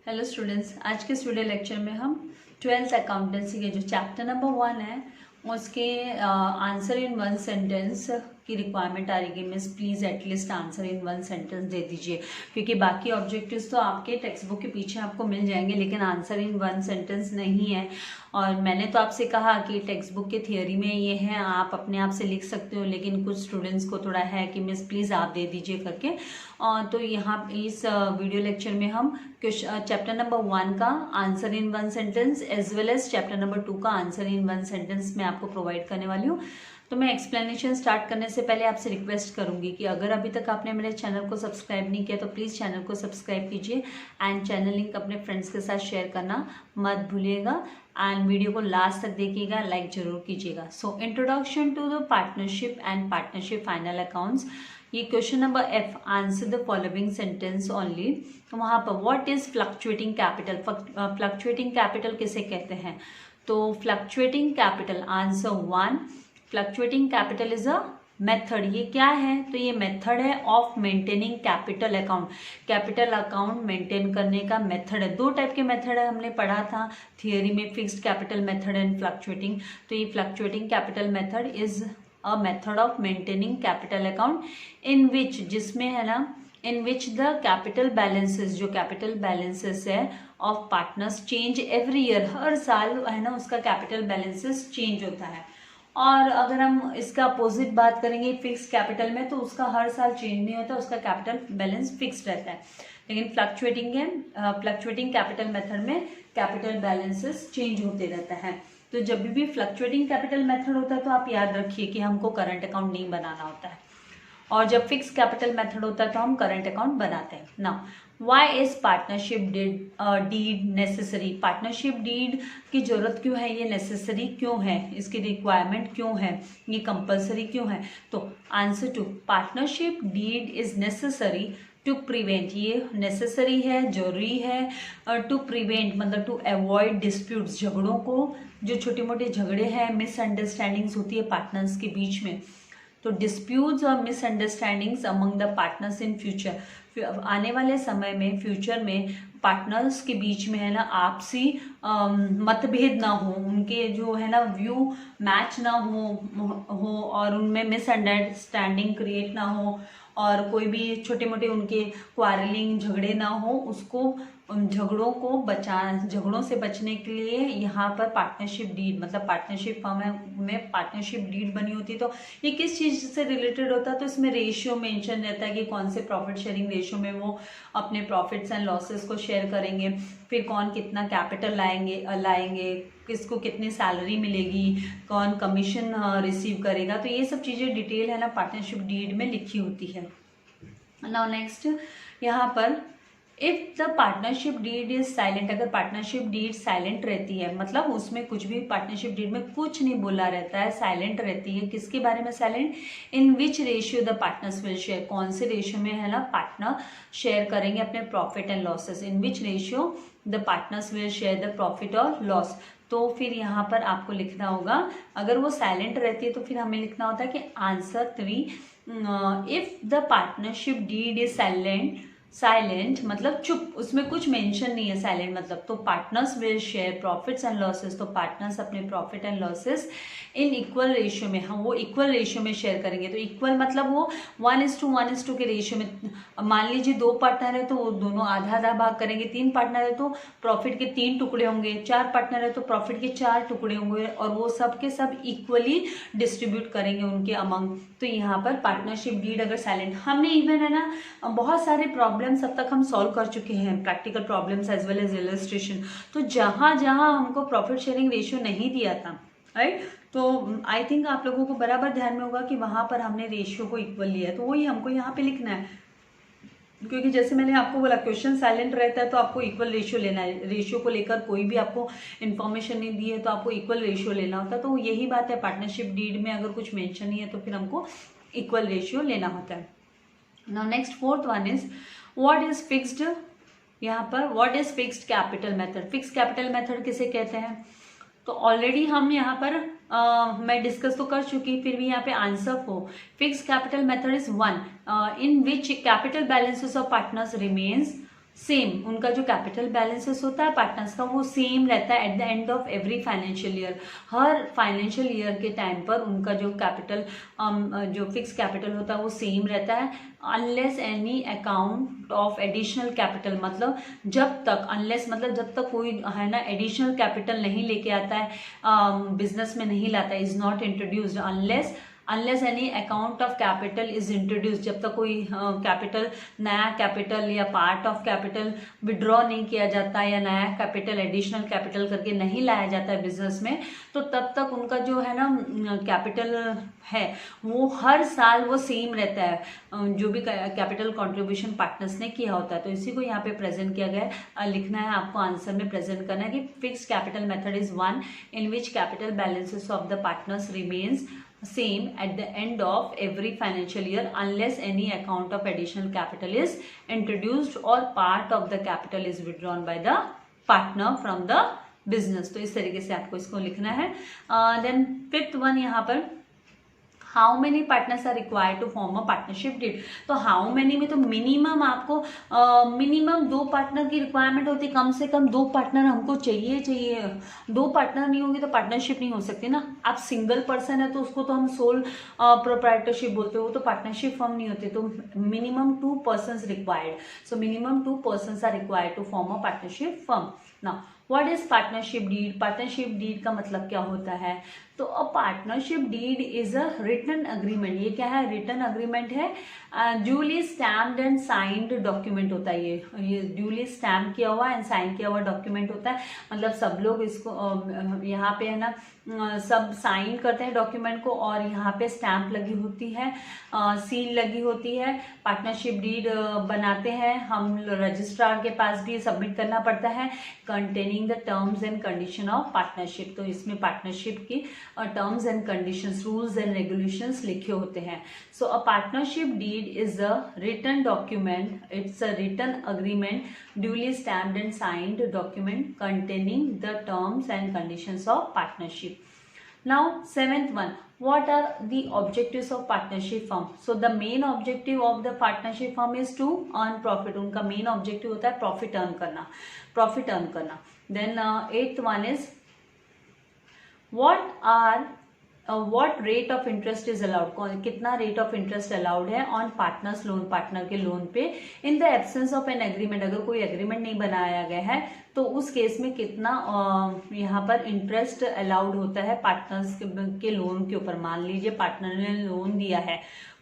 Hello students, आज के studio lecture में हम 12th अकाउंटेंसी के जो चैप्टर नंबर 1 है उसके आंसर इन वन सेंटेंस की रिक्वायरमेंट आ रही है। Miss please at least answer in one sentence दे दीजिए, क्योंकि बाकी ऑब्जेक्टिव्स तो आपके टेक्स्ट बुक के पीछे आपको मिल जाएंगे, लेकिन आंसर इन वन सेंटेंस नहीं है। और मैंने तो आपसे कहा कि टेक्स्ट बुक के थियोरी में ये है, आप अपने आप से लिख सकते हो, लेकिन कुछ स्टूडेंट्स को थोड़ा है कि मिस प्लीज़ आप दे दीजिए करके। तो यहाँ इस वीडियो लेक्चर में हम चैप्टर नंबर 1 का answer in one sentence as well as chapter number 2 का आंसर इन वन सेंटेंस मैं आपको प्रोवाइड करने वाली हूँ। तो मैं एक्सप्लेनेशन स्टार्ट करने से पहले आपसे रिक्वेस्ट करूंगी कि अगर अभी तक आपने मेरे चैनल को सब्सक्राइब नहीं किया तो प्लीज़ चैनल को सब्सक्राइब कीजिए एंड चैनल लिंक अपने फ्रेंड्स के साथ शेयर करना मत भूलिएगा एंड वीडियो को लास्ट तक देखिएगा, लाइक जरूर कीजिएगा। So introduction to the partnership and partnership final accounts. ये question number F, answer the following sentence only. तो वहाँ पर what is fluctuating capital, fluctuating capital किसे कहते हैं? तो fluctuating capital answer 1, fluctuating capital is a method. ये क्या है? तो ये मेथड है of maintaining capital account. Capital account maintain करने का मेथड है। दो टाइप के मेथड है, हमने पढ़ा था थियोरी में, fixed capital method and fluctuating. तो ये fluctuating capital method is a method of maintaining capital account in which, जिसमें है ना, in which the capital balances, जो कैपिटल बैलेंसेस है of partners change every year, हर साल है ना उसका कैपिटल बैलेंसेस चेंज होता है। और अगर हम इसका अपोजिट बात करेंगे फिक्स कैपिटल में, तो उसका हर साल चेंज नहीं होता, उसका कैपिटल बैलेंस फिक्स रहता है। लेकिन फ्लक्चुएटिंग कैपिटल मेथड में कैपिटल बैलेंसेस चेंज होते रहता है। तो जब भी फ्लक्चुएटिंग कैपिटल मेथड होता है तो आप याद रखिए कि हमको करंट अकाउंट नहीं बनाना होता है, और जब फिक्स कैपिटल मेथड होता है तो हम करंट अकाउंट बनाते हैं। Now why is partnership deed necessary? Partnership deed की जरूरत क्यों है? ये नेसेसरी क्यों है? इसकी रिक्वायरमेंट क्यों है? ये कंपलसरी क्यों है? तो answer to, partnership deed is necessary to prevent, ये नेसेसरी है, जरूरी है, टू प्रिवेंट मतलब टू अवॉइड डिस्प्यूट्स, झगड़ों को, जो छोटे मोटे झगड़े हैं, मिसअंडरस्टैंडिंग्स होती है पार्टनर्स के बीच में, तो डिस्प्यूट्स और misunderstandings among the partners in future, आने वाले समय में, फ्यूचर में पार्टनर्स के बीच में है ना आपसी मतभेद ना हो, उनके जो है ना व्यू मैच ना हो और उनमें मिसअंडरस्टैंडिंग क्रिएट ना हो, और कोई भी छोटे मोटे उनके क्वारलिंग झगड़े ना हो, उसको उन झगड़ों से बचने के लिए यहाँ पर पार्टनरशिप डीड, मतलब पार्टनरशिप फर्म में पार्टनरशिप डीड बनी होती है। तो ये किस चीज़ से रिलेटेड होता है? तो इसमें रेशियो मेंशन रहता है कि कौन से प्रॉफिट शेयरिंग रेशियो में वो अपने प्रॉफिट्स एंड लॉसेस को शेयर करेंगे, फिर कौन कितना कैपिटल लाएंगे, किसको कितनी सैलरी मिलेगी, कौन कमीशन रिसीव करेगा। तो ये सब चीज़ें डिटेल है ना पार्टनरशिप डीड में लिखी होती है। नाउ नेक्स्ट, यहाँ पर if the partnership deed is silent, अगर पार्टनरशिप डीड साइलेंट रहती है, मतलब उसमें कुछ भी पार्टनरशिप डीड में कुछ नहीं बोला रहता है, साइलेंट रहती है, किसके बारे में silent? In which ratio the partners will share, कौन से रेशियो में है ना पार्टनर शेयर करेंगे अपने profit and losses, in which ratio the partners will share the profit और लॉस। तो फिर यहाँ पर आपको लिखना होगा, अगर वो साइलेंट रहती है तो फिर हमें लिखना होता है कि answer 3, if the partnership deed is silent मतलब चुप, उसमें कुछ मेंशन नहीं है, साइलेंट मतलब, तो partners will share profits and losses, तो पार्टनर्स अपने profit and losses in equal ratio में, हम वो इक्वल रेशियो में शेयर करेंगे। तो इक्वल मतलब वो 1:1:2 के रेशियो में, मान लीजिए 2 पार्टनर है तो वो दोनों आधा आधा भाग करेंगे, 3 पार्टनर है तो प्रॉफिट के 3 टुकड़े होंगे, 4 पार्टनर है तो प्रॉफिट के 4 टुकड़े होंगे, और वो सब के सब इक्वली डिस्ट्रीब्यूट करेंगे उनके अमंग। तो यहाँ पर पार्टनरशिप डीड अगर साइलेंट, हमने इवन है ना बहुत सारे प्रॉब्लम्स अब तक हम सॉल्व कर चुके हैं, practical problems as well as illustration. तो जहाँ जहाँ हमको प्रॉफिट शेयरिंग रेशियो नहीं दिया था, राइट, तो आई थिंक आप लोगों को बराबर ध्यान में होगा कि वहाँ पर हमने रेशियो को इक्वल लिया है, तो वही हमको यहाँ पे लिखना है, क्योंकि जैसे मैंने आपको बोला क्वेश्चन साइलेंट रहता है तो आपको इक्वल रेशियो लेना है, रेशियो को लेकर कोई भी आपको इन्फॉर्मेशन नहीं दी है तो आपको इक्वल रेशियो लेना होता है। तो यही बात है, पार्टनरशिप डीड में अगर कुछ मेंशन नहीं है तो फिर हमको इक्वल रेशियो लेना होता है। Now next 4th one is what is fixed, यहाँ पर what is fixed capital method. Fixed capital method किसे कहते हैं? तो ऑलरेडी हम यहाँ पर मैं डिस्कस तो कर चुकी, फिर भी यहाँ पे आंसर को, fixed capital method is 1 in which capital balances of partners remains same, उनका जो कैपिटल बैलेंसेस होता है पार्टनर्स का वो सेम रहता है eight the end of every financial year. Her financial year के टाइम पर उनका जो कैपिटल जो फिक्स कैपिटल होता है वो सेम रहता है, unless any account of additional capital, मतलब जब तक, अनलेस मतलब जब तक कोई है ना एडिशनल कैपिटल नहीं लेके आता है, बिजनेस में नहीं लाता है, is not introduced, unless any account of capital is introduce, जब तक कोई कैपिटल, नया कैपिटल या पार्ट ऑफ कैपिटल विड्रॉ नहीं किया जाता या नया कैपिटल एडिशनल कैपिटल करके नहीं लाया जाता है बिजनेस में, तो तब तक उनका जो है ना कैपिटल है वो हर साल वो सेम रहता है, जो भी कैपिटल कंट्रीब्यूशन पार्टनर्स ने किया होता है। तो इसी को यहाँ पे प्रेजेंट किया गया है, लिखना है आपको, आंसर में प्रेजेंट करना है कि fix capital method is one in which capital balances of the partners remains same at the end of every financial year unless any account of additional capital is introduced or part of the capital is withdrawn by the partner from the business। तो इस तरीके से आपको इसको लिखना है। Then fifth one यहाँ पर, how many partners are required to form a partnership deed. तो हाउ मेनी में तो मिनिमम आपको मिनिमम 2 पार्टनर की रिक्वायरमेंट होती है, कम से कम 2 पार्टनर हमको चाहिए। 2 पार्टनर नहीं होंगे तो पार्टनरशिप नहीं हो सकती ना। आप सिंगल पर्सन है तो उसको तो हम सोल प्रोप्राइटरशिप बोलते हो, वो तो पार्टनरशिप फॉर्म नहीं होती। तो minimum 2 person required, so minimum 2 person are required to form a partnership firm. Now what is partnership deed. Partnership deed का मतलब क्या होता है, तो a partnership deed is a written agreement. ये क्या है, रिटन अग्रीमेंट है, duly stamped and signed document होता है। ये ड्यूली स्टैम्प किया हुआ एंड साइन किया हुआ डॉक्यूमेंट होता है, मतलब सब लोग इसको यहाँ पे है ना सब साइन करते हैं डॉक्यूमेंट को, और यहाँ पे स्टैम्प लगी होती है, सील लगी होती है। पार्टनरशिप डीड बनाते हैं हम, रजिस्ट्रार के पास भी सबमिट करना पड़ता है, containing the terms and condition of partnership. तो इसमें पार्टनरशिप की terms and conditions, rules and regulations लिखे होते हैं। So a partnership deed is a written document, it's a written agreement, duly stamped and signed document containing the terms and conditions of partnership. Now seventh one, what are the objectives of partnership firm? So the main objective of the partnership firm is to earn profit। उनका main objective होता है profit earn करना। Then eighth one is what rate of interest is allowed, कितना rate of interest allowed है on partners loan, partner के loan पे, in the absence of an agreement, अगर कोई एग्रीमेंट नहीं बनाया गया है तो उस केस में कितना यहाँ पर इंटरेस्ट अलाउड होता है पार्टनर्स के लोन के ऊपर। मान लीजिए पार्टनर ने लोन दिया है,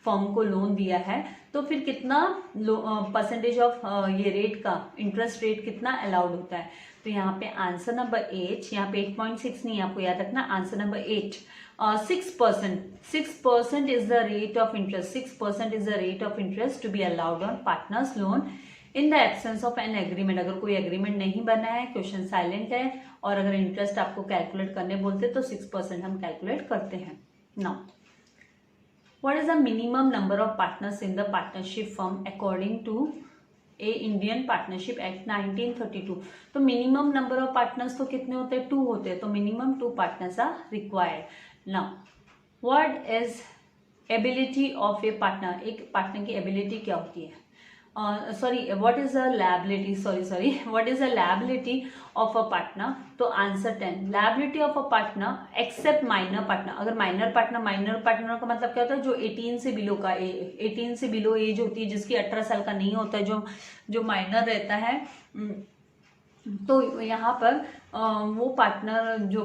फर्म को लोन दिया है, तो फिर कितना परसेंटेज ऑफ ये रेट का इंटरेस्ट रेट कितना अलाउड होता है। तो यहाँ पे आंसर नंबर 8, यहाँ पे 8.6 नहीं, आपको याद रखना, answer number 8 6% is the rate of interest, 6% is the rate of interest to be allowed on partners loan in the absence of an agreement। अगर कोई एग्रीमेंट नहीं बना है, क्वेश्चन साइलेंट है, और अगर इंटरेस्ट आपको कैलकुलेट करने बोलते तो 6% हम कैलकुलेट करते हैं। Now what is the minimum number of partners in the partnership firm according to a Indian Partnership Act 1932। तो मिनिमम नंबर ऑफ पार्टनर्स तो कितने होते हैं, 2 होते हैं, तो minimum 2 partners are required. Now what is ability of a partner, एक partner की एबिलिटी क्या होती है, what is a liability, what is a liability of a partner। तो answer 10, liability of a partner except minor partner। अगर minor partner का मतलब क्या होता है, जो 18 से बिलो का, 18 से बिलो एज होती है, जिसकी 18 साल का नहीं होता है, जो माइनर रहता है, तो यहाँ पर वो पार्टनर जो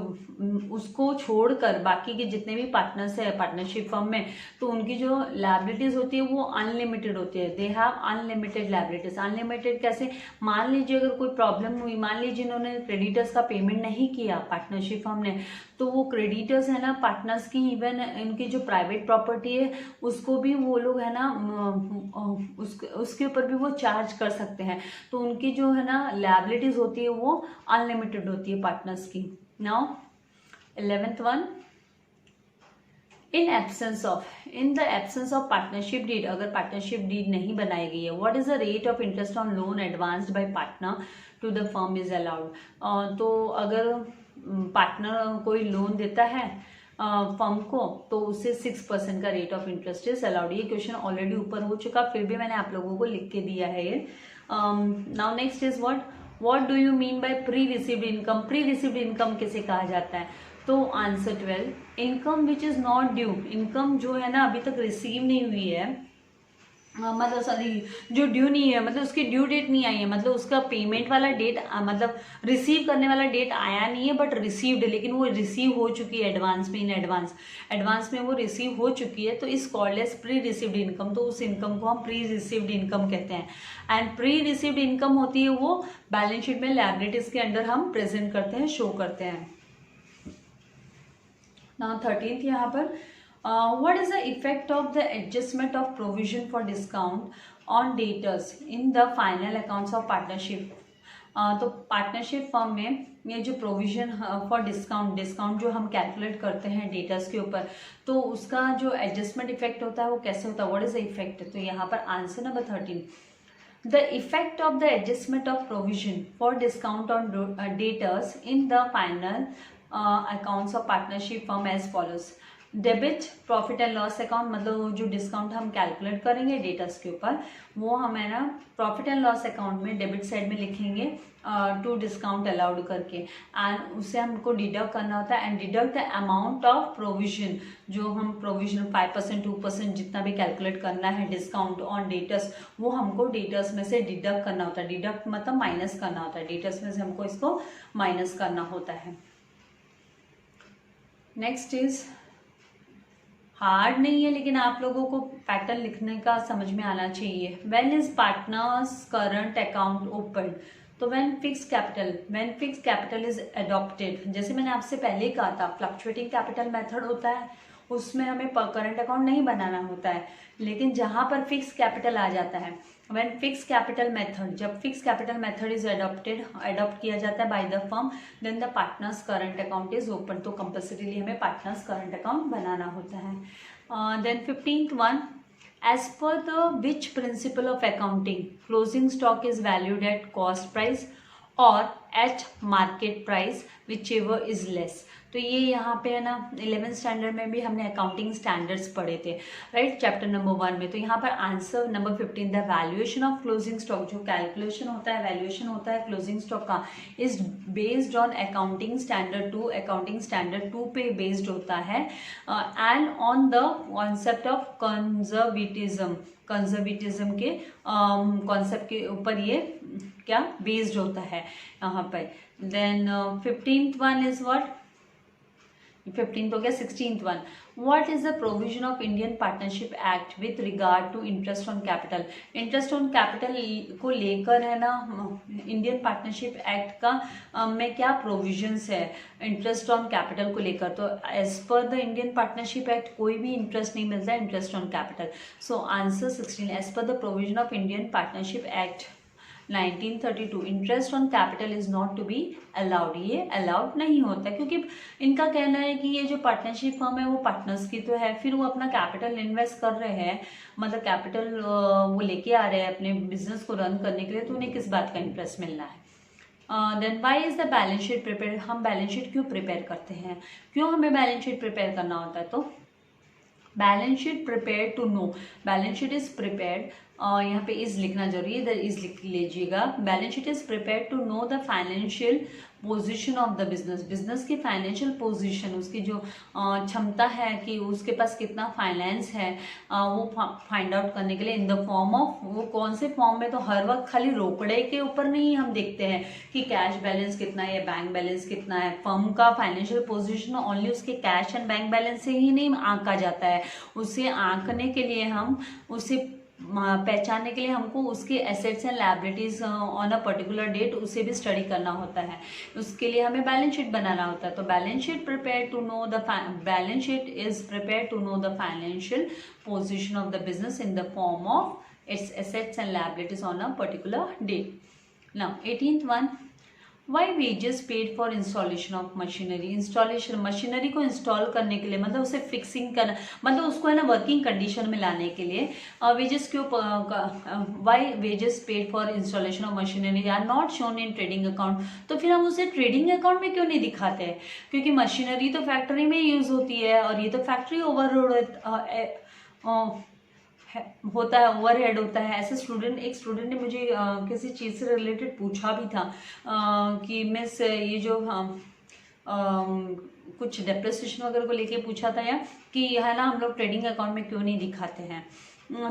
उसको छोड़कर बाकी के जितने भी पार्टनर्स है पार्टनरशिप फर्म में, तो उनकी जो लायबिलिटीज होती है वो अनलिमिटेड होती है। They have unlimited liabilities. Unlimited कैसे, मान लीजिए अगर कोई प्रॉब्लम हुई, मान लीजिए इन्होंने क्रेडिटर्स का पेमेंट नहीं किया पार्टनरशिप फर्म ने, तो वो क्रेडिटर्स है ना पार्टनर्स की, इवन इनकी जो प्राइवेट प्रॉपर्टी है उसको भी वो लोग है ना उसके ऊपर भी वो चार्ज कर सकते हैं। तो उनकी जो है ना लायबिलिटीज होती है वो अनलिमिटेड होती है पार्टनर्स की। Now 11th one, in the absence of partnership deed, अगर पार्टनरशिप डीड नहीं बनाई गई है, what is the rate of interest on loan advanced by partner to the firm is allowed. तो अगर पार्टनर कोई लोन देता है फर्म को, तो उसे 6% का rate of interest is allowed. ये क्वेश्चन ऑलरेडी ऊपर हो चुका, फिर भी मैंने आप लोगों को लिख के दिया है ये। Now next is what do you mean by pre received income? Pre received income किसे कहा जाता है? तो answer 12, income which is not due, income जो है ना अभी तक रिसीव नहीं हुई है, मतलब सॉरी जो ड्यू नहीं है, मतलब उसकी ड्यू डेट नहीं आई है, मतलब उसका पेमेंट वाला डेट मतलब रिसीव करने वाला डेट आया नहीं है बट रिसीव्ड है, लेकिन वो रिसीव हो चुकी है एडवांस में, इन एडवांस में वो रिसीव हो चुकी है, तो is called as pre received income. तो उस इनकम को हम प्री रिसीव्ड इनकम कहते हैं। एंड प्री रिसीव्ड इनकम होती है वो बैलेंस शीट में लायबिलिटीज के अंडर हम प्रेजेंट करते हैं, शो करते हैं। नाउ 13th यहाँ पर what is the effect of the adjustment of provision for discount on debtors in the final accounts of partnership? तो पार्टनरशिप फर्म में ये जो प्रोविजन फॉर डिस्काउंट जो हम कैलकुलेट करते हैं डेटर्स के ऊपर, तो उसका जो एडजस्टमेंट इफेक्ट होता है वो कैसे होता है? What is the effect? तो यहाँ पर answer number 13, the effect of the adjustment of provision for discount on debtors in the final accounts of partnership firm as follows. Debit profit and loss account, मतलब जो discount हम calculate करेंगे debtors के ऊपर, वो हमें ना प्रॉफिट एंड लॉस अकाउंट में डेबिट साइड में लिखेंगे टू डिस्काउंट अलाउड करके, एंड उसे हमको डिडक्ट करना होता है, and deduct the amount of provision, जो हम प्रोविजन 5% 2% जितना भी कैलकुलेट करना है डिस्काउंट ऑन डेटर्स, वो हमको डेटर्स में से डिडक्ट करना होता है। डिडक्ट मतलब माइनस करना होता है, डेटर्स में से हमको इसको माइनस करना होता है। नेक्स्ट इज हार्ड नहीं है, लेकिन आप लोगों को पैटर्न लिखने का समझ में आना चाहिए। When is partners current account open? तो when fix capital is adopted, जैसे मैंने आपसे पहले ही कहा था, फ्लक्चुएटिंग कैपिटल मेथड होता है, उसमें हमें करंट अकाउंट नहीं बनाना होता है, लेकिन जहां पर फिक्स कैपिटल आ जाता है, व्हेन फिक्स कैपिटल मेथड, जब fix capital method is adopt किया जाता है by the firm, then the partners current account is open. तो कंपल्सरीली हमें पार्टनर्स करंट अकाउंट बनाना होता है। Then 15th one, as per the which principle of accounting closing stock is valued at cost price और at market price whichever is less? तो ये यहाँ पे है ना 11th स्टैंडर्ड में भी हमने अकाउंटिंग स्टैंडर्ड्स पढ़े थे, राइट, चैप्टर नंबर 1 में। तो यहाँ पर answer number 15, the valuation of closing stock, जो कैलकुलेशन होता है, वैल्यूएशन होता है क्लोजिंग स्टॉक का, is based on accounting standard 2, accounting standard 2 पे बेस्ड होता है, and on the concept of conservatism के कॉन्सेप्ट के ऊपर ये क्या बेस्ड होता है यहाँ पर। Then 15th one is what, 15th हो गया। 16th one, what is the provision of Indian Partnership Act with regard to interest on capital? Interest on capital को लेकर है ना इंडियन पार्टनरशिप एक्ट का में क्या प्रोविजंस है इंटरेस्ट ऑन कैपिटल को लेकर? तो as per the Indian Partnership act कोई भी इंटरेस्ट नहीं मिलता है interest on capital. So answer 16, as per the provision of Indian Partnership Act 1932 interest on capital is not to be allowed. ये allowed नहीं होता, क्योंकि इनका कहना है कि ये जो पार्टनरशिप फर्म है वो पार्टनर्स की तो है, फिर वो अपना कैपिटल इन्वेस्ट कर रहे हैं, मतलब कैपिटल वो लेके आ रहे हैं अपने बिजनेस को रन करने के लिए, तो उन्हें किस बात का इंटरेस्ट मिलना है। Then why is the balance sheet prepare? हम बैलेंस शीट क्यों प्रिपेयर करते हैं, क्यों हमें बैलेंस शीट प्रिपेयर करना होता है? तो balance sheet prepare to know, balance sheet is prepared, यहाँ पे इज लिखना जरूरी है, इधर इज लिख लीजिएगा। Balance sheet is prepared to know the financial position of the business की फाइनेंशियल पोजीशन, उसकी जो क्षमता है कि उसके पास कितना फाइनेंस है, वो फाइंड आउट करने के लिए इन द फॉर्म ऑफ, वो कौन से फॉर्म में? तो हर वक्त खाली रोकड़े के ऊपर नहीं हम देखते हैं कि कैश बैलेंस कितना है या बैंक बैलेंस कितना है। फर्म का फाइनेंशियल पोजीशन ओनली उसके कैश एंड बैंक बैलेंस से ही नहीं आंका जाता है, उसे आंकने के लिए हम उसे पहचानने के लिए हमको उसके assets and liabilities on a particular date उसे भी स्टडी करना होता है, उसके लिए हमें बैलेंस शीट बनाना होता है। तो balance sheet prepare to know the balance sheet is prepare to know the financial position of the business in the form of its assets and liabilities on a particular date. Now 18th one, why wages paid for installation of machinery? Installation machinery को install करने के लिए, मतलब उसे fixing करना, मतलब उसको है ना वर्किंग कंडीशन में लाने के लिए वेजेस क्यों, why wages paid for installation of machinery are not shown in trading account? तो फिर हम उसे ट्रेडिंग अकाउंट में क्यों नहीं दिखाते हैं? क्योंकि मशीनरी तो फैक्ट्री में यूज होती है और ये तो फैक्ट्री ओवरलोड होता है, ओवरहेड होता है। ऐसे एक स्टूडेंट ने मुझे किसी चीज़ से रिलेटेड पूछा भी था कि मिस ये जो कुछ डेप्रिसिएशन वगैरह को लेके पूछा था, या कि है ना हम लोग ट्रेडिंग अकाउंट में क्यों नहीं दिखाते हैं।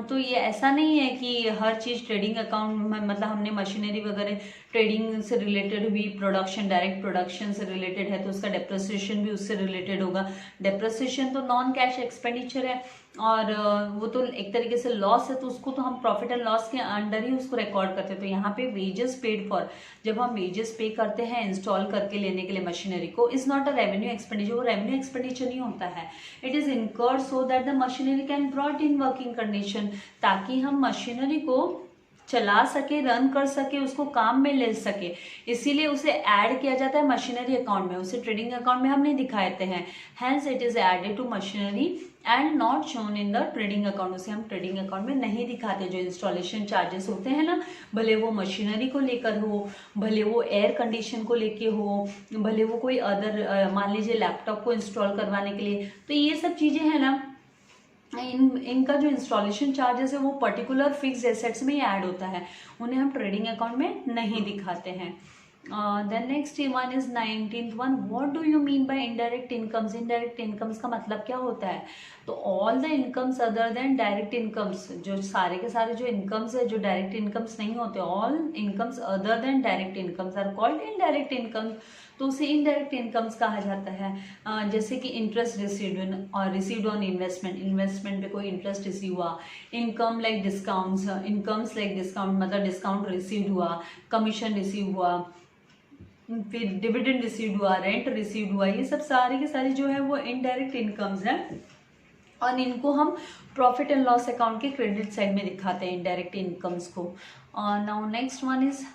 तो ये ऐसा नहीं है कि हर चीज़ ट्रेडिंग अकाउंट में, मतलब हमने मशीनरी वगैरह ट्रेडिंग से रिलेटेड हुई, प्रोडक्शन डायरेक्ट प्रोडक्शन से रिलेटेड है तो उसका डेप्रिसिएशन भी उससे रिलेटेड होगा। डेप्रिसिएशन तो नॉन कैश एक्सपेंडिचर है और वो तो एक तरीके से लॉस है, तो उसको तो हम प्रॉफिट एंड लॉस के अंडर ही उसको रिकॉर्ड करते हैं। तो यहाँ पे वेजेस पेड फॉर, जब हम वेजेस पे करते हैं इंस्टॉल करके लेने के लिए मशीनरी को, is not a revenue expenditure. वो रेवेन्यू एक्सपेंडिचर नहीं होता है। It is incurred so that the machinery can brought in working condition, ताकि हम मशीनरी को चला सके, रन कर सके, उसको काम में ले सके, इसीलिए उसे ऐड किया जाता है मशीनरी अकाउंट में। उसे ट्रेडिंग अकाउंट में हम नहीं दिखाते हैं। Hence it is added to machinery and not shown in the trading account. उसे हम ट्रेडिंग अकाउंट में नहीं दिखाते। जो इंस्टॉलेशन चार्जेस होते हैं ना, भले वो मशीनरी को लेकर हो, भले वो एयर कंडीशन को लेके हो, भले वो कोई अदर मान लीजिए लैपटॉप को इंस्टॉल करवाने के लिए, तो ये सब चीज़ें हैं ना, इनका जो इंस्टॉलेशन चार्जेस है वो पर्टिकुलर फिक्स्ड एसेट्स में ही ऐड होता है, उन्हें हम ट्रेडिंग अकाउंट में नहीं दिखाते हैं। Then next one is 19th one, what do you mean by indirect incomes. Indirect incomes का मतलब क्या होता है? तो all the incomes other than direct incomes, जो सारे के सारे जो इनकम्स है जो डायरेक्ट इनकम्स नहीं होते, all incomes other than direct incomes are called indirect incomes. तो उसे इनडायरेक्ट इनकम्स कहा जाता है। जैसे कि interest received on investment, investment पे कोई इंटरेस्ट रिसीव हुआ, income like discounts, incomes like discount मतलब डिस्काउंट रिसीव्ड हुआ, कमीशन रिसीव हुआ, फिर डिविडेंड रिसीव्ड हुआ, रेंट रिसीव्ड हुआ, ये सब सारे के सारे जो है वो इनडायरेक्ट इनकम्स हैं और इनको हम प्रॉफिट एंड लॉस अकाउंट के क्रेडिट साइड में दिखाते हैं इनडायरेक्ट इनकम्स को। Now next one is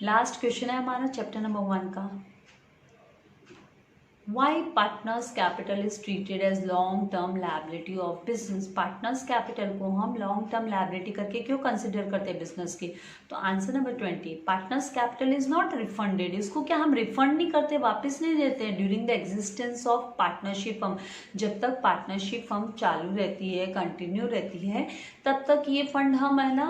last question है हमारा चैप्टर नंबर 1 का। Why partners capital is treated as long term liability of business? Partners capital को हम लॉन्ग टर्म लायबिलिटी करके क्यों कंसिडर करते हैं बिजनेस की? तो answer number 20, partners capital is not refunded. इसको क्या हम रिफंड नहीं करते, वापस नहीं देते हैं during the existence of partnership firm. जब तक पार्टनरशिप फर्म चालू रहती है, कंटिन्यू रहती है, तब तक ये फंड हम है ना,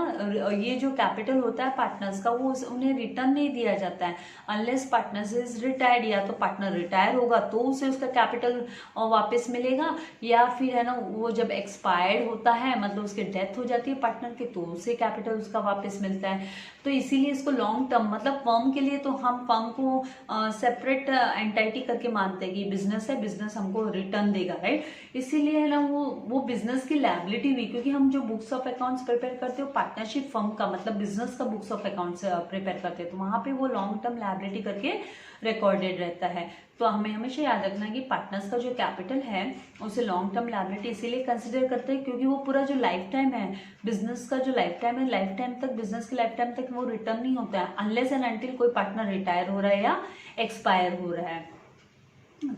ये जो कैपिटल होता है पार्टनर्स का वो उन्हें रिटर्न नहीं दिया जाता है अनलेस पार्टनर्स इज रिटायर्ड। या तो पार्टनर रिटायर होगा तो उसे उसका कैपिटल वापस मिलेगा, या फिर है ना वो जब एक्सपायर्ड होता है, मतलब उसकी डेथ हो जाती है पार्टनर की, तो उसे कैपिटल उसका वापस मिलता है। तो इसीलिए इसको लॉन्ग टर्म, मतलब फर्म के लिए तो हम फर्म को सेपरेट एंटिटी करके मानते हैं कि बिजनेस है, बिजनेस हमको रिटर्न देगा, राइट। इसीलिए है ना वो बिजनेस की लायबिलिटी हुई, क्योंकि हम जो बुक्स ऑफ अकाउंट्स प्रिपेयर करते हो पार्टनरशिप फर्म का, मतलब बिजनेस का बुक्स ऑफ अकाउंट्स प्रिपेयर करते हैं, तो वहाँ पे वो लॉन्ग टर्म लायबिलिटी करके रिकॉर्डेड रहता है। तो हमें हमेशा याद रखना है कि पार्टनर्स का जो कैपिटल है उसे लॉन्ग टर्म लायबिलिटी इसीलिए कंसिडर करते हैं क्योंकि वो पूरा जो लाइफ टाइम है बिजनेस का, जो लाइफ टाइम है, लाइफ टाइम तक, बिजनेस की लाइफ टाइम तक वो रिटर्न नहीं होता है अनलेस एंड अनटिल कोई पार्टनर रिटायर हो रहा है या एक्सपायर हो रहा है।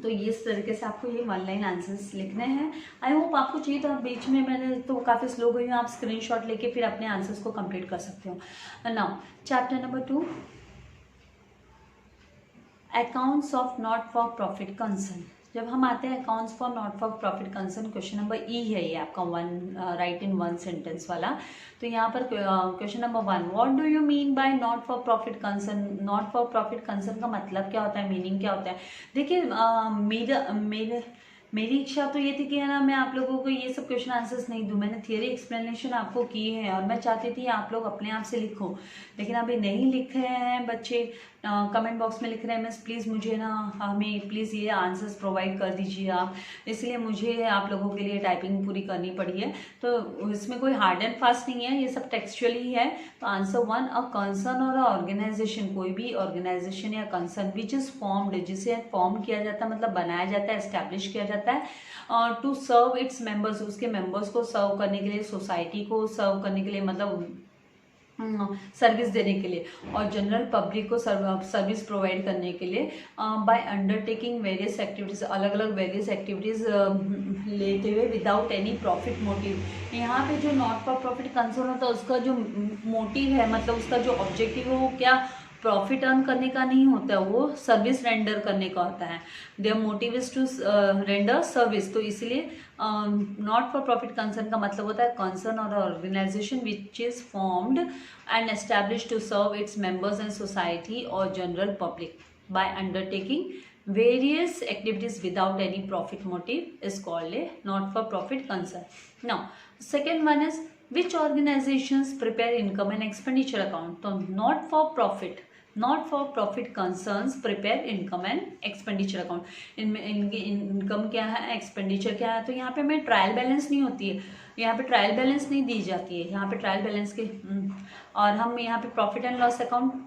तो इस तरीके से आपको ये 1 लाइन आंसर्स लिखने हैं। आई होप आपको चाहिए तो आप बीच में, मैंने तो काफ़ी स्लो गई हूँ, आप स्क्रीनशॉट लेके फिर अपने आंसर्स को कंप्लीट कर सकते हो। Now chapter number 2, accounts of not for profit concern. जब हम आते हैं accounts for not for profit concern, question number ई है ये आपका राइट इन 1 सेंटेंस वाला। तो यहाँ पर question number 1, what do you mean bye not for profit concern. Not for profit concern का मतलब क्या होता है, मीनिंग क्या होता है? देखिए मेरी इच्छा तो ये थी कि है ना मैं आप लोगों को ये सब क्वेश्चन आंसर्स नहीं दूं, मैंने थियरी एक्सप्लेनेशन आपको की है और मैं चाहती थी आप लोग अपने आप से लिखो, लेकिन अभी नहीं लिख रहे हैं बच्चे, कमेंट बॉक्स में लिख रहे हैं मिस प्लीज़ मुझे ना हमें प्लीज़ ये आंसर्स प्रोवाइड कर दीजिए आप, इसलिए मुझे आप लोगों के लिए टाइपिंग पूरी करनी पड़ी है। तो इसमें कोई हार्ड एंड फास्ट नहीं है, ये सब टेक्सचुअली है। तो आंसर 1, अ कंसर्न और ऑर्गेनाइजेशन, कोई भी ऑर्गेनाइजेशन या कंसर्न विच इज फॉर्म्ड, जिसे फॉर्म किया जाता है मतलब बनाया जाता है, एस्टैब्लिश किया जाता है टू सर्व इट्स मेंबर्स, उसके मेंबर्स को सर्व करने के लिए, सोसाइटी को सर्व करने के लिए, मतलब सर्विस देने के लिए, और जनरल पब्लिक को सर्विस प्रोवाइड करने के लिए बाय अंडरटेकिंग वेरियस एक्टिविटीज़, अलग अलग वेरियस एक्टिविटीज़ लेते हुए विदाउट एनी प्रॉफिट मोटिव। यहाँ पे जो नॉट फॉर प्रॉफिट कंसर्न होता है उसका जो मोटिव है, मतलब उसका जो ऑब्जेक्टिव है वो क्या प्रॉफिट अर्न करने का नहीं होता है, वो सर्विस रेंडर करने का होता है। Their motive is to render service. तो इसलिए नॉट फॉर प्रॉफिट कंसर्न का मतलब होता है कंसर्न और organization which is formed and establish to serve its members and society और general public by undertaking various activities without any profit motive is called a not for profit concern. Now second one is which organizations prepare income and expenditure account. तो not for profit concerns prepare income and expenditure account. इनमें इनकी income क्या है, expenditure क्या है, तो यहाँ पे हमें ट्रायल बैलेंस नहीं होती है, यहाँ पे ट्रायल बैलेंस नहीं दी जाती है, यहाँ पे ट्रायल बैलेंस के और हम यहाँ पे प्रॉफिट एंड लॉस अकाउंट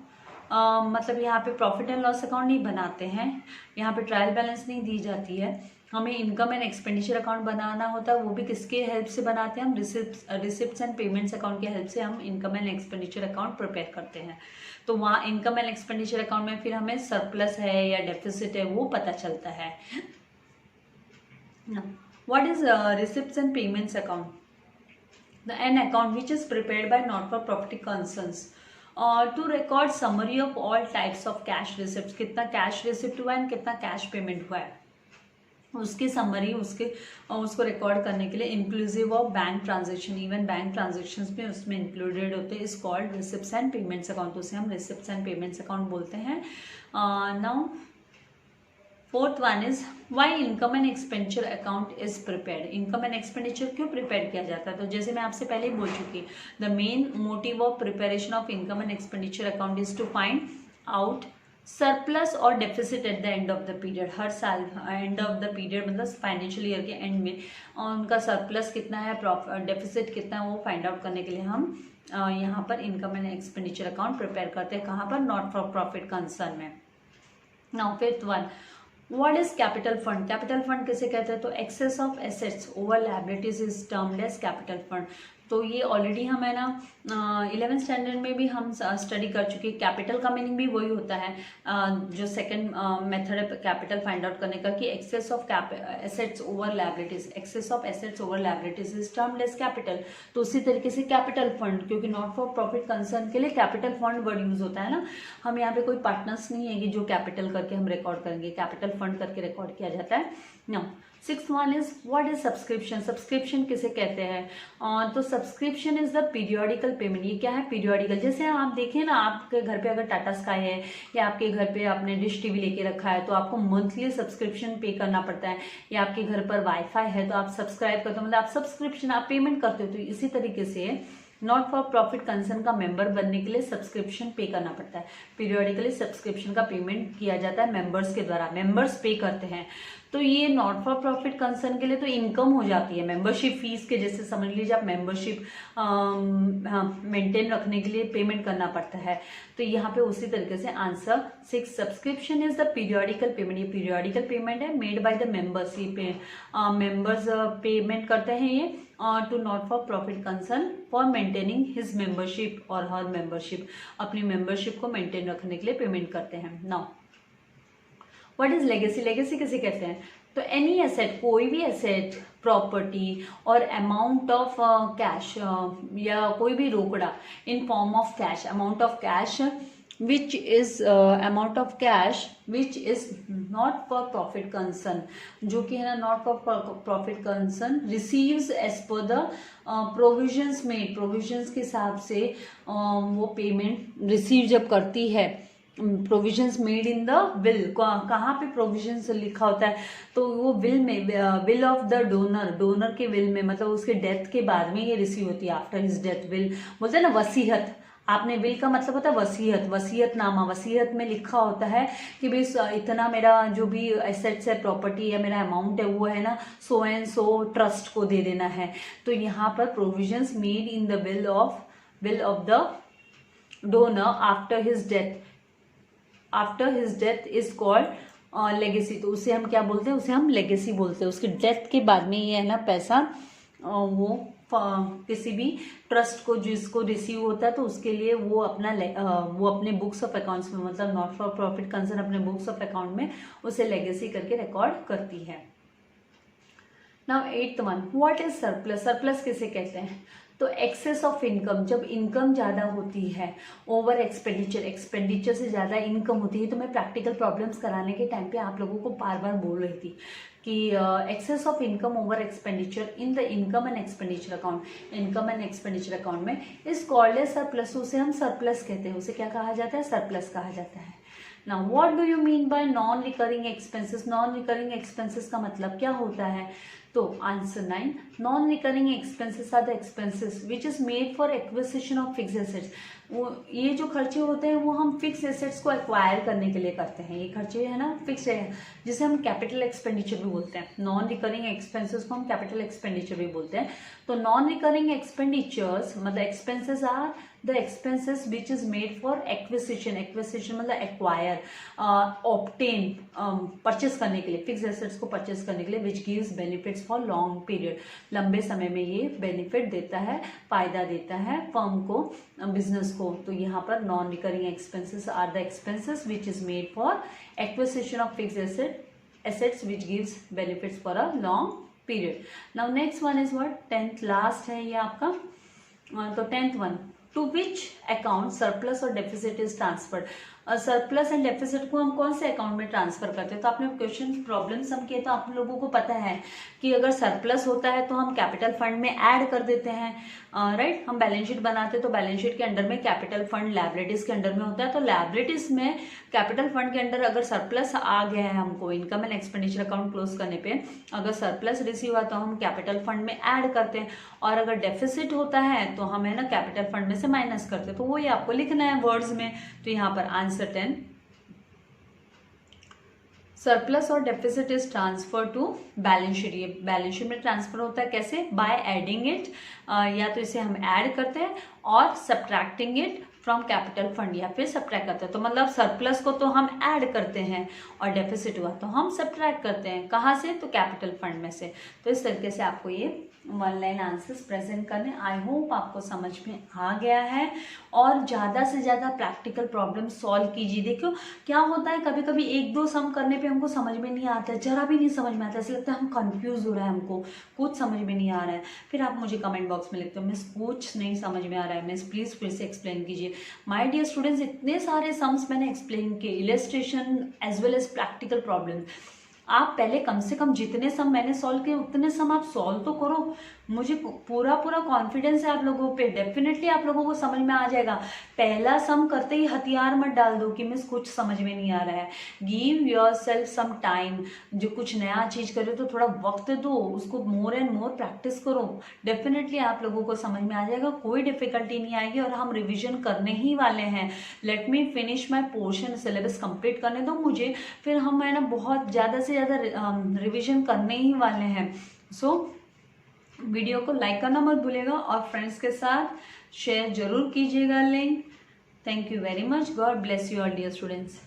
मतलब यहाँ पे प्रॉफिट एंड लॉस अकाउंट नहीं बनाते हैं, यहाँ पे ट्रायल बैलेंस नहीं दी जाती है। हमें इनकम एंड एक्सपेंडिचर अकाउंट बनाना होता है, वो भी किसके हेल्प से बनाते हैं हम, रिसिप्ट्स एंड पेमेंट्स अकाउंट के हेल्प से हम income and expenditure account prepare करते हैं। तो वहाँ इनकम एंड एक्सपेंडिचर अकाउंट में फिर हमें सरप्लस है या डेफिसिट है वो पता चलता है। What is receipts and payments account? An account which is prepared by not for profit concerns to record summary of all types of cash receipt, कितना कैश रिसिप्ट हुआ है, कितना कैश पेमेंट हुआ है, उसकी समरी उसको रिकॉर्ड करने के लिए inclusive of bank transaction, even bank transactions भी उसमें इंक्लूडेड होते हैं, is called receipts and payments account. उसे हम रिसिप्ट्स एंड पेमेंट्स अकाउंट बोलते हैं। Now fourth one is why income and expenditure account is prepared. Income and expenditure क्यों prepare किया जाता है? तो जैसे मैं आपसे पहले ही बोल चुकी, the main motive of preparation of income and expenditure account is to find out surplus और deficit at the end of the period. हर साल एंड ऑफ द पीरियड मतलब फाइनेंशियल ईयर के एंड में उनका सरप्लस कितना है, डेफिसिट कितना है, वो फाइंड आउट करने के लिए हम यहाँ पर income and expenditure account prepare करते हैं। कहाँ पर? नॉट फॉर प्रॉफिट कंसर्न में। Now fifth one, what is capital fund? Capital fund किसे कहते हैं? तो excess of assets over liabilities is termed as capital fund. तो ये ऑलरेडी हम है ना 11th स्टैंडर्ड में भी हम स्टडी कर चुके हैं। कैपिटल का मीनिंग भी वही होता है, जो सेकंड मेथड है कैपिटल फाइंड आउट करने का, कि excess of assets over liabilities, excess of assets over liabilities is termed as capital. तो उसी तरीके से कैपिटल फंड, क्योंकि नॉट फॉर प्रॉफिट कंसर्न के लिए कैपिटल फंड वर्ड यूज होता है ना। हम यहाँ पे कोई पार्टनर्स नहीं है कि जो कैपिटल करके हम रिकॉर्ड करेंगे, कैपिटल फंड करके रिकॉर्ड किया जाता है। No sixth one is what is subscription? Subscription किसे कहते हैं? तो subscription is the periodical payment. ये क्या है? पीरियोडिकल। जैसे आप देखें ना, आपके घर पे अगर टाटा स्काई है या आपके घर पे आपने डिश टीवी लेके रखा है तो आपको मंथली सब्सक्रिप्शन पे करना पड़ता है, या आपके घर पर वाईफाई है तो आप सब्सक्राइब करते हो, मतलब आप सब्सक्रिप्शन आप पेमेंट करते हो। तो इसी तरीके से नॉट फॉर प्रॉफिट कंसर्न का मेंबर बनने के लिए सब्सक्रिप्शन पे करना पड़ता है। पीरियोडिकली सब्सक्रिप्शन का पेमेंट किया जाता है मेंबर्स के द्वारा, मेंबर्स पे करते हैं। तो ये नॉट फॉर प्रॉफिट कंसर्न के लिए तो इनकम हो जाती है, मेंबरशिप फीस के जैसे समझ लीजिए आप मेंबरशिप मेंटेन रखने के लिए पेमेंट करना पड़ता है। तो यहाँ पे उसी तरीके से answer 6, subscription is the periodical payment. ये पीरियोडिकल पेमेंट है मेड बाय द मेंबर्स, ये मेंबर्स पेमेंट करते हैं ये to not for profit concern for maintaining his membership और हर मेंबरशिप, अपनी मेंबरशिप को मेंटेन रखने के लिए पेमेंट करते हैं। Now what is legacy? Legacy किसे कहते हैं? तो एनी एसेट, कोई भी एसेट, प्रॉपर्टी और अमाउंट ऑफ कैश या कोई भी रोकड़ा in form of cash, amount of cash which is amount of cash which is not for profit concern, जो कि है ना not for profit concern, receives as per the provisions made, provisions के हिसाब से वो पेमेंट रिसीव जब करती है, provisions made in the will. कहाँ पे प्रोविजंस लिखा होता है? तो वो विल में, will of the donor, donor के विल में, मतलब उसके डेथ के बाद में ये रिसीव होती है, आफ्टर हिज डेथ। विल बोलते हैं ना वसीयत, आपने विल का मतलब होता है वसीयत, वसीयतनामा। वसीयत में लिखा होता है कि भाई इतना मेरा जो भी एसेट्स है, प्रॉपर्टी है, मेरा अमाउंट है, वो है ना सो एंड सो ट्रस्ट को दे देना है। तो यहाँ पर provisions made in the will of the donor after his death is called legacy. तो उसे हम क्या बोलते हैं? उसे हम लेगेसी बोलते हैं। उसके डेथ के बाद में ये है ना पैसा वो किसी भी ट्रस्ट को जिसको रिसीव होता है तो उसके लिए वो अपने बुक्स ऑफ अकाउंट्स में, मतलब नॉट फॉर प्रॉफिट कंसर्न अपने बुक्स ऑफ अकाउंट में उसे लेगेसी करके रिकॉर्ड करती है। Now 8th one, what is surplus? Surplus किसे कहते हैं? तो एक्सेस ऑफ इनकम, जब इनकम ज़्यादा होती है, ओवर एक्सपेंडिचर से ज़्यादा इनकम होती है। तो मैं प्रैक्टिकल प्रॉब्लम्स कराने के टाइम पे आप लोगों को बार बार बोल रही थी कि excess of income over expenditure in the income and expenditure account, income and expenditure account में इस कॉल्ड एज सरप्लस, उसे हम सरप्लस कहते हैं। उसे क्या कहा जाता है? सरप्लस कहा जाता है। Now what do you mean by non recurring expenses? non recurring expenses का मतलब क्या होता है? तो answer 9, non recurring expenses are the expenses which is made for acquisition of fix assets. ये जो खर्चे होते हैं वो हम फिक्स एसेट्स को एक्वायर करने के लिए करते हैं। ये खर्चे है ना फिक्स है, जिसे हम कैपिटल एक्सपेंडिचर भी बोलते हैं। नॉन रिकरिंग एक्सपेंसेस को हम कैपिटल एक्सपेंडिचर भी बोलते हैं। तो नॉन रिकरिंग एक्सपेंडिचर्स मतलब expenses are the expenses which is made for acquisition, acquisition मतलब एक्वायर, ऑब्टेन, परचेस करने के लिए, फिक्स एसेट्स को परचेस करने के लिए, विच gives benefits for long period, लंबे समय में ये बेनिफिट देता है, फायदा देता है फर्म को, बिजनेस को। तो यहाँ पर non recurring expenses are the expenses which is made for acquisition of fix assets which gives benefits for a long period. Now next one is what? 10th last है ये आपका। तो 10th one, to which account surplus और deficit is transferred. Surplus and deficit को हम कौन से account में ट्रांसफर करते हैं? तो आपने क्वेश्चन प्रॉब्लम सम किए तो आप लोगों को पता है कि अगर सरप्लस होता है तो हम कैपिटल फंड में ऐड कर देते हैं, राइट। हम बैलेंस शीट बनाते हैं तो बैलेंस शीट के अंडर में कैपिटल फंड लायबिलिटीज के अंडर में होता है। तो लायबिलिटीज में कैपिटल फंड के अंडर अगर सरप्लस आ गया है हमको income and expenditure account close करने पे, अगर सरप्लस रिसीव हुआ तो हम कैपिटल फंड में ऐड करते हैं, और अगर डेफिसिट होता है तो हम है ना कैपिटल फंड में से माइनस करते हैं। तो वो ये आपको लिखना है वर्ड्स में। तो यहाँ पर आंसर 10, सरप्लस और deficit is transfer to balance sheet. ये बैलेंस शीट में ट्रांसफर होता है कैसे? बाय एडिंग इट, या तो इसे हम ऐड करते हैं, और subtracting it from capital fund, या फिर सब्ट्रैक्ट करते हैं। तो मतलब सरप्लस को तो हम ऐड करते हैं और डेफिसिट हुआ तो हम सब्ट्रैक्ट करते हैं। कहाँ से? तो कैपिटल फंड में से। तो इस तरीके से आपको ये 1 लाइन आंसर्स प्रेजेंट करने। आई होप आपको समझ में आ गया है, और ज़्यादा से ज़्यादा प्रैक्टिकल प्रॉब्लम सॉल्व कीजिए। देखो क्या होता है, कभी कभी 1-2 सम करने पे हमको समझ में नहीं आता है, जरा भी नहीं समझ में आता है, ऐसा लगता है हम कंफ्यूज हो रहा है, हमको कुछ समझ में नहीं आ रहा है। फिर आप मुझे कमेंट बॉक्स में लिखते हो मिस कुछ नहीं समझ में आ रहा है, मिस प्लीज़ फिर से एक्सप्लेन कीजिए। माय डियर स्टूडेंट्स, इतने सारे सम्स मैंने एक्सप्लेन किए, illustration as well as practical problem. आप पहले कम से कम जितने सम मैंने सॉल्व किए उतने सम आप सॉल्व तो करो। मुझे पूरा कॉन्फिडेंस है आप लोगों पे, डेफिनेटली आप लोगों को समझ में आ जाएगा। पहला सम करते ही हथियार मत डाल दो कि मिस कुछ समझ में नहीं आ रहा है। Give yourself some time. जो कुछ नया चीज करे तो थोड़ा वक्त दो, उसको मोर एंड मोर प्रैक्टिस करो, डेफिनेटली आप लोगों को समझ में आ जाएगा, कोई डिफिकल्टी नहीं आएगी। और हम रिविजन करने ही वाले हैं। Let me finish my portion, syllabus complete करने दो मुझे, फिर हम है ना बहुत ज़्यादा से ज़्यादा रिविजन करने ही वाले हैं। सो वीडियो को लाइक करना मत भूलिएगा, और फ्रेंड्स के साथ शेयर जरूर कीजिएगा link. Thank you very much. God bless you all dear students.